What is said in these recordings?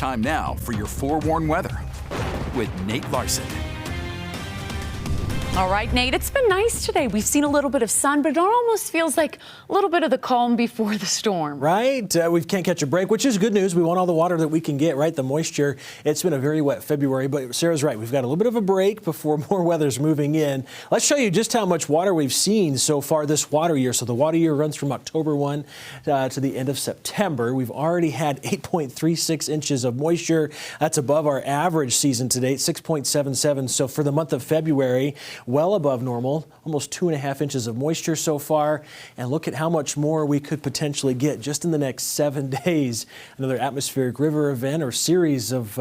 Time now for your forewarned weather with Nate Larson. All right, Nate, it's been nice today. We've seen a little bit of sun, but it almost feels like a little bit of the calm before the storm. Right. We can't catch a break, which is good news. We want all the water that we can get, right? The moisture. It's been a very wet February, but Sarah's right. We've got a little bit of a break before more weather's moving in. Let's show you just how much water we've seen so far this water year. So the water year runs from October 1 to the end of September. We've already had 8.36 inches of moisture. That's above our average season to date, 6.77. So for the month of February, well above normal, almost 2.5 inches of moisture so far. And look at how much more we could potentially get just in the next 7 days. Another atmospheric river event or series of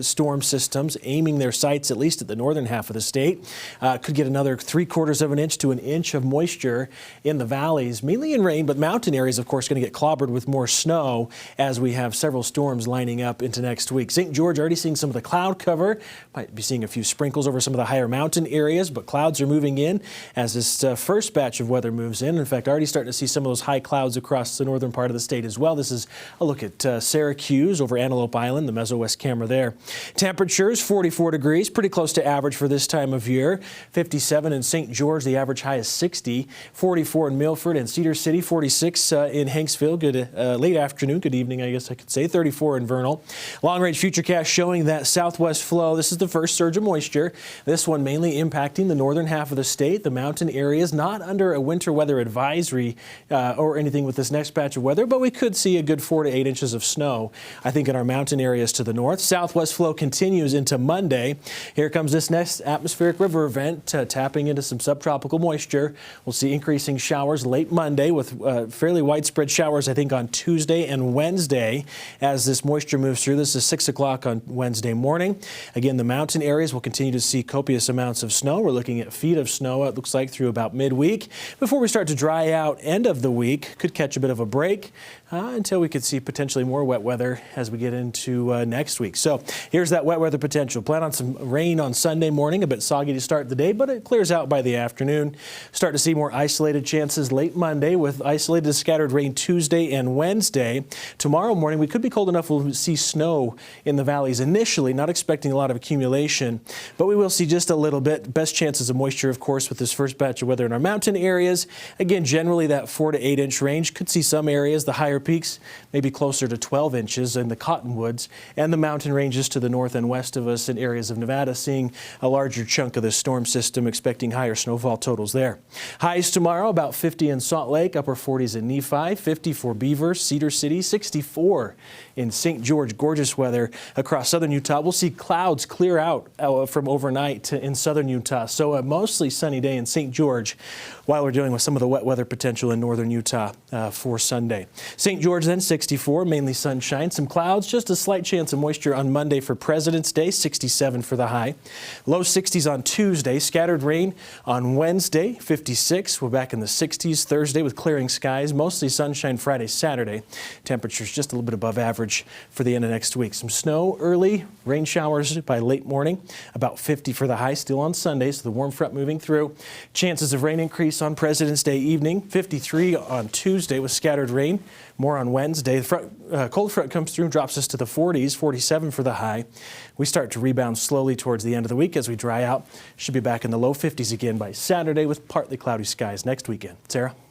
storm systems aiming their sights at least at the northern half of the state. Could get another 3/4 of an inch to an inch of moisture in the valleys, mainly in rain, but mountain areas, of course, going to get clobbered with more snow as we have several storms lining up into next week. St. George already seeing some of the cloud cover. Might be seeing a few sprinkles over some of the higher mountain areas, but clouds are moving in as this first batch of weather moves in. In fact, already starting to see some of those high clouds across the northern part of the state as well. This is a look at Syracuse over Antelope Island, the Meso-West camera there. Temperatures 44 degrees, pretty close to average for this time of year. 57 in St. George, the average high is 60. 44 in Milford and Cedar City, 46 in Hanksville. Good late afternoon, good evening, I guess I could say. 34 in Vernal. Long-range futurecast showing that southwest flow. This is the first surge of moisture. This one mainly impacting the northern half of the state. The mountain areas not under a winter weather advisory or anything with this next batch of weather, but we could see a good 4 to 8 inches of snow, I think, in our mountain areas to the north. Southwest flow continues into Monday. Here comes this next atmospheric river event tapping into some subtropical moisture. We'll see increasing showers late Monday with fairly widespread showers, I think, on Tuesday and Wednesday as this moisture moves through. This is 6 o'clock on Wednesday morning. Again, the mountain areas will continue to see copious amounts of snow. We're looking at feet of snow, it looks like, through about midweek. Before we start to dry out end of the week, could catch a bit of a break until we could see potentially more wet weather as we get into next week. So here's that wet weather potential. Plan on some rain on Sunday morning, a bit soggy to start the day, but it clears out by the afternoon. Start to see more isolated chances late Monday with isolated scattered rain Tuesday and Wednesday. Tomorrow morning, we could be cold enough we'll see snow in the valleys initially, not expecting a lot of accumulation, but we will see just a little bit. Best chances of moisture, of course, with this first batch of weather in our mountain areas. Again, generally that 4 to 8 inch range. Could see some areas, the higher peaks, maybe closer to 12 inches in the cottonwoods, and the mountain ranges to the north and west of us in areas of Nevada, seeing a larger chunk of the storm system, expecting higher snowfall totals there. Highs tomorrow, about 50 in Salt Lake, upper 40s in Nephi, 50 for Beaver, Cedar City, 64 in St. George. Gorgeous weather across southern Utah. We'll see clouds clear out from overnight in southern Utah. So a mostly sunny day in St. George while we're dealing with some of the wet weather potential in northern Utah for Sunday. St. George then 64, mainly sunshine. Some clouds, just a slight chance of moisture on Monday for President's Day, 67 for the high. Low 60s on Tuesday. Scattered rain on Wednesday, 56. We're back in the 60s Thursday with clearing skies. Mostly sunshine Friday, Saturday. Temperatures just a little bit above average for the end of next week. Some snow early, rain showers by late morning. About 50 for the high still on Sunday, so the warm front moving through. Chances of rain increase on President's Day evening. 53 on Tuesday with scattered rain. More on Wednesday. The cold front comes through, drops us to the 40s, 47 for the high. We start to rebound slowly towards the end of the week as we dry out. Should be back in the low 50s again by Saturday with partly cloudy skies next weekend. Sarah?